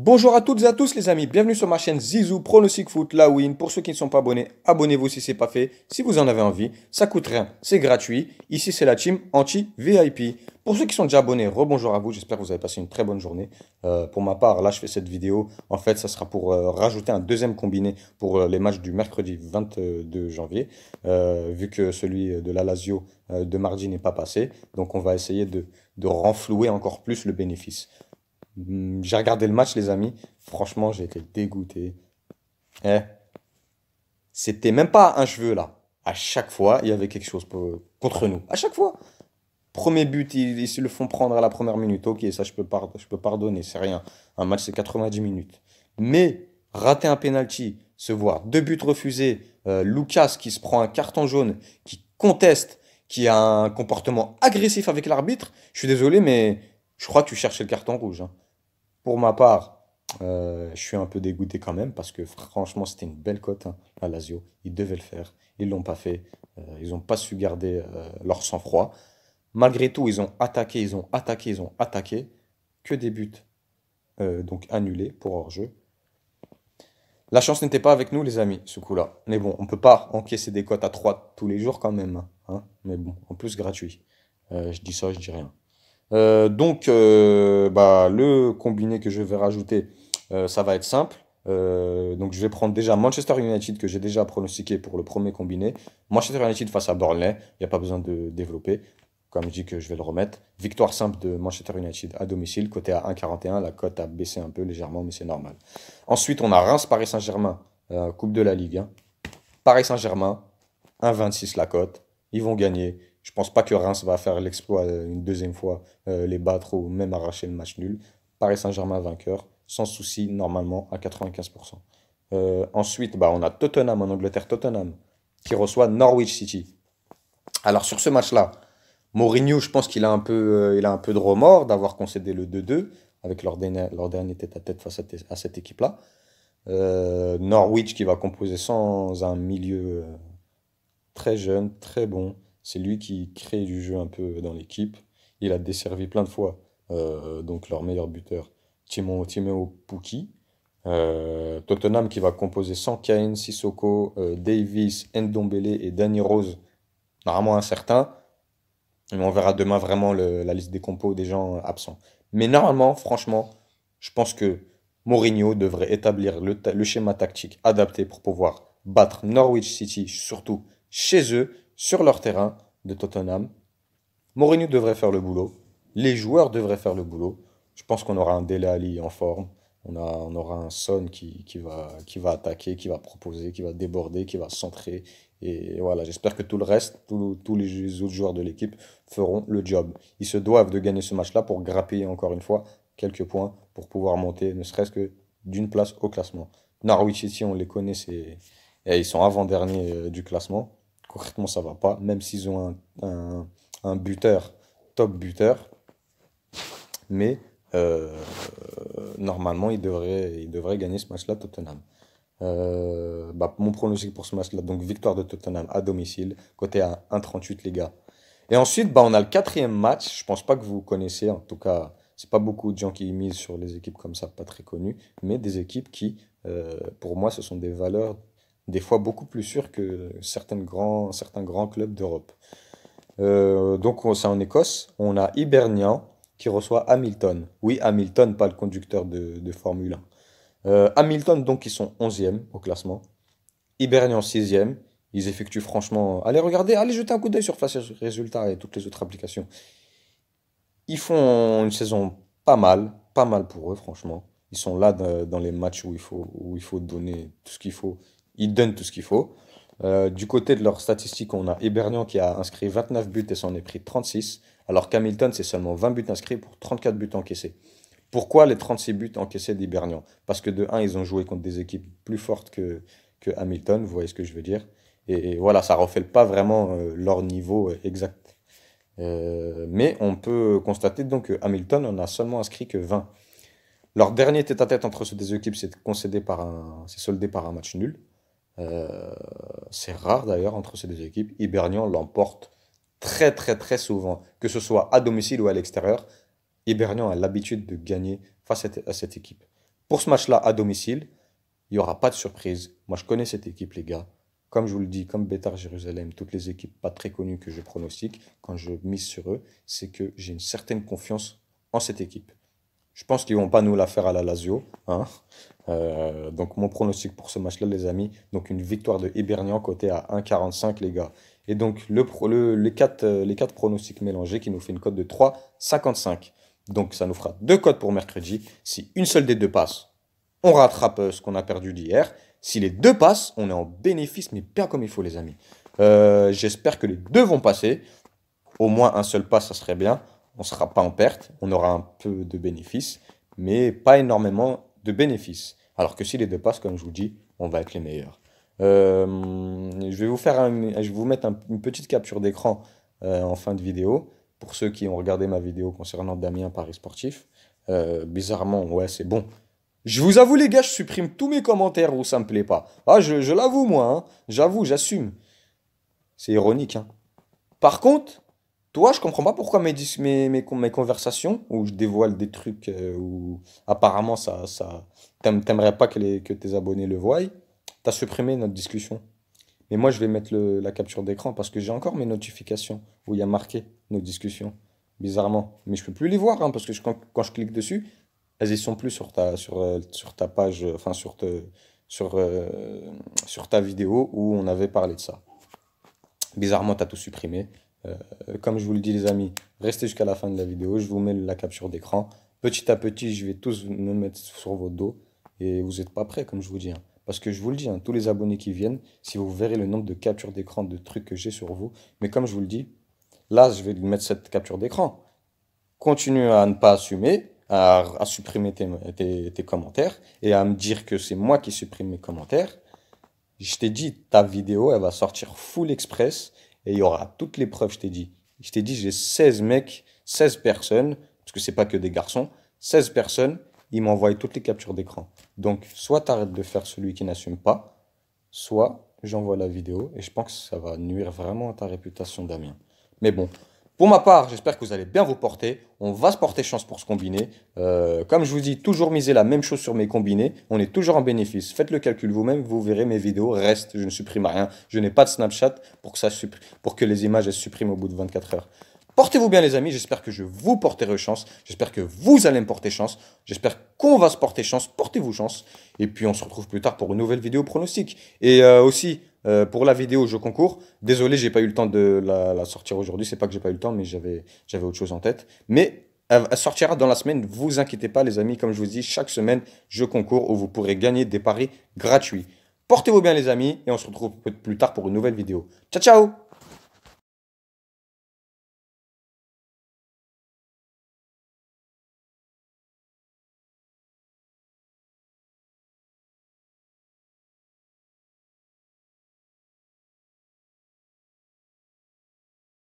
Bonjour à toutes et à tous les amis, bienvenue sur ma chaîne Zizou Pronostic Foot, la win. Pour ceux qui ne sont pas abonnés, abonnez-vous si ce n'est pas fait. Si vous en avez envie, ça coûte rien, c'est gratuit. Ici c'est la team anti-VIP. Pour ceux qui sont déjà abonnés, rebonjour à vous, j'espère que vous avez passé une très bonne journée. Pour ma part, là je fais cette vidéo, en fait ça sera pour rajouter un deuxième combiné pour les matchs du mercredi 22 janvier. Vu que celui de la Lazio de mardi n'est pas passé, donc on va essayer de renflouer encore plus le bénéfice. J'ai regardé le match, les amis. Franchement, j'ai été dégoûté. Eh, c'était même pas un cheveu là. À chaque fois, il y avait quelque chose contre nous. À chaque fois. Premier but, ils se le font prendre à la première minute. Ok, ça je peux pardonner, c'est rien. Un match, c'est 90 minutes. Mais rater un penalty, se voir deux buts refusés, Lucas qui se prend un carton jaune, qui conteste, qui a un comportement agressif avec l'arbitre, je suis désolé, mais je crois que tu cherchais le carton rouge, hein. Pour ma part, je suis un peu dégoûté quand même parce que franchement, c'était une belle cote, hein, à Lazio. Ils devaient le faire. Ils l'ont pas fait. Ils n'ont pas su garder leur sang-froid. Malgré tout, ils ont attaqué, ils ont attaqué, ils ont attaqué. Que des buts donc annulés pour hors-jeu. La chance n'était pas avec nous, les amis, ce coup-là. Mais bon, on peut pas encaisser des cotes à 3 tous les jours quand même, hein. Mais bon, en plus gratuit. Je dis ça, je dis rien. Bah, le combiné que je vais rajouter, ça va être simple. Donc, je vais prendre déjà Manchester United que j'ai déjà pronostiqué pour le premier combiné. Manchester United face à Burnley, il n'y a pas besoin de développer. Comme je dis que je vais le remettre. Victoire simple de Manchester United à domicile, côté à 1,41. La cote a baissé un peu légèrement, mais c'est normal. Ensuite, on a Reims-Paris Saint-Germain, Coupe de la Ligue, hein. Paris Saint-Germain, 1,26 la cote. Ils vont gagner. Je pense pas que Reims va faire l'exploit une deuxième fois, les battre ou même arracher le match nul. Paris Saint-Germain vainqueur, sans souci, normalement, à 95%. Ensuite, bah, on a Tottenham en Angleterre, Tottenham, qui reçoit Norwich City. Alors sur ce match-là, Mourinho, je pense qu'il a il a un peu de remords d'avoir concédé le 2-2 avec leur dernier tête-à-tête face à cette équipe-là. Norwich qui va composer sans un milieu très jeune, très bon. C'est lui qui crée du jeu un peu dans l'équipe. Il a desservi plein de fois donc leur meilleur buteur, Timo Pukki. Tottenham qui va composer sans Kane, Sissoko, Davis, Ndombele et Danny Rose. Normalement incertain. Mais on verra demain vraiment la liste des compos des gens absents. Mais normalement, franchement, je pense que Mourinho devrait établir le schéma tactique adapté pour pouvoir battre Norwich City, surtout chez eux, sur leur terrain de Tottenham. Mourinho devrait faire le boulot. Les joueurs devraient faire le boulot. Je pense qu'on aura un Dele Alli en forme. On aura un Son qui va attaquer, qui va proposer, qui va déborder, qui va centrer. Et voilà, j'espère que tout le reste, tous les autres joueurs de l'équipe feront le job. Ils se doivent de gagner ce match-là pour grappiller encore une fois quelques points pour pouvoir monter, ne serait-ce que d'une place au classement. Norwich City, on les connaît, et ils sont avant-derniers du classement. Concrètement, ça va pas, même s'ils ont un buteur, top buteur, mais normalement, ils devraient gagner ce match-là, Tottenham. Bah, mon pronostic pour ce match-là, donc victoire de Tottenham à domicile, côté à 1,38 les gars. Et ensuite, bah, on a le quatrième match, je pense pas que vous connaissez, en tout cas, c'est pas beaucoup de gens qui misent sur les équipes comme ça, pas très connues, mais des équipes qui, pour moi, ce sont des valeurs des fois beaucoup plus sûres que certains grands clubs d'Europe. C'est en Écosse. On a Hibernian qui reçoit Hamilton. Oui, Hamilton, pas le conducteur de Formule 1. Hamilton, donc, ils sont 11e au classement. Hibernian 6e. Ils effectuent franchement. Allez regarder, allez jeter un coup d'œil sur Flash Résultats et toutes les autres applications. Ils font une saison pas mal pour eux, franchement. Ils sont là dans les matchs où il faut donner tout ce qu'il faut. Ils donnent tout ce qu'il faut. Du côté de leurs statistiques, on a Hibernian qui a inscrit 29 buts et s'en est pris 36, alors qu'Hamilton, c'est seulement 20 buts inscrits pour 34 buts encaissés. Pourquoi les 36 buts encaissés d'Hibernian? Parce que de un, ils ont joué contre des équipes plus fortes que Hamilton, vous voyez ce que je veux dire. Et voilà, ça ne reflète pas vraiment leur niveau exact. Mais on peut constater donc que Hamilton en a seulement inscrit que 20. Leur dernier tête-à-tête entre ces deux équipes s'est soldé par un match nul. Euh, c'est rare d'ailleurs entre ces deux équipes. Hibernian l'emporte très souvent, que ce soit à domicile ou à l'extérieur. Hibernian a l'habitude de gagner face à cette équipe. Pour ce match-là, à domicile, il n'y aura pas de surprise. Moi, je connais cette équipe, les gars. Comme je vous le dis, comme Betar Jérusalem, toutes les équipes pas très connues que je pronostique, quand je mise sur eux, c'est que j'ai une certaine confiance en cette équipe. Je pense qu'ils vont pas nous la faire à la Lazio, hein. Donc mon pronostic pour ce match-là, les amis, donc une victoire de Hibernian côté à 1,45 les gars. Et donc les quatre pronostics mélangés qui nous fait une cote de 3,55. Donc ça nous fera deux cotes pour mercredi. Si une seule des deux passe, on rattrape ce qu'on a perdu d'hier. Si les deux passent, on est en bénéfice, mais bien comme il faut les amis. J'espère que les deux vont passer. Au moins un seul pass, ça serait bien. On ne sera pas en perte, on aura un peu de bénéfices, mais pas énormément de bénéfices. Alors que si les deux passent, comme je vous dis, on va être les meilleurs. Je vais vous mettre une petite capture d'écran en fin de vidéo pour ceux qui ont regardé ma vidéo concernant Damien Paris Sportif. Bizarrement, ouais, c'est bon. Je vous avoue, les gars, je supprime tous mes commentaires où ça me plaît pas. Ah, je l'avoue, moi, hein. J'avoue, j'assume. C'est ironique, hein. Par contre, toi, je comprends pas pourquoi mes conversations où je dévoile des trucs où apparemment t'aimerais pas que tes abonnés le voient, t'as supprimé notre discussion. Mais moi, je vais mettre la capture d'écran parce que j'ai encore mes notifications où il y a marqué nos discussions, bizarrement. Mais je peux plus les voir hein, parce que quand je clique dessus, elles y sont plus sur ta page, enfin sur, euh, sur ta vidéo où on avait parlé de ça. Bizarrement, tu as tout supprimé. Comme je vous le dis, les amis, restez jusqu'à la fin de la vidéo. Je vous mets la capture d'écran. Petit à petit, je vais tous me mettre sur votre dos. Et vous n'êtes pas prêts, comme je vous dis, hein. Parce que je vous le dis, hein, tous les abonnés qui viennent, si vous verrez le nombre de captures d'écran de trucs que j'ai sur vous. Mais comme je vous le dis, là, je vais mettre cette capture d'écran. Continue à ne pas assumer, à supprimer tes commentaires et à me dire que c'est moi qui supprime mes commentaires. Je t'ai dit, ta vidéo, elle va sortir full express et il y aura toutes les preuves, je t'ai dit. Je t'ai dit, j'ai 16 mecs, 16 personnes, parce que c'est pas que des garçons, 16 personnes, ils m'envoient toutes les captures d'écran. Donc, soit tu arrêtes de faire celui qui n'assume pas, soit j'envoie la vidéo et je pense que ça va nuire vraiment à ta réputation, Damien. Mais bon, pour ma part, j'espère que vous allez bien vous porter. On va se porter chance pour se combiner. Comme je vous dis, toujours miser la même chose sur mes combinés. On est toujours en bénéfice. Faites le calcul vous-même, vous verrez mes vidéos restent. Je ne supprime rien. Je n'ai pas de Snapchat pour que les images elles se suppriment au bout de 24 heures. Portez-vous bien les amis, j'espère que je vous porterai chance, j'espère que vous allez me porter chance, j'espère qu'on va se porter chance, portez-vous chance, et puis on se retrouve plus tard pour une nouvelle vidéo pronostic. Et aussi, pour la vidéo jeu concours, désolé, j'ai pas eu le temps de la sortir aujourd'hui, c'est pas que j'ai pas eu le temps, mais j'avais autre chose en tête. Mais elle sortira dans la semaine, vous inquiétez pas les amis, comme je vous dis, chaque semaine, jeu concours où vous pourrez gagner des paris gratuits. Portez-vous bien les amis, et on se retrouve plus tard pour une nouvelle vidéo. Ciao ciao!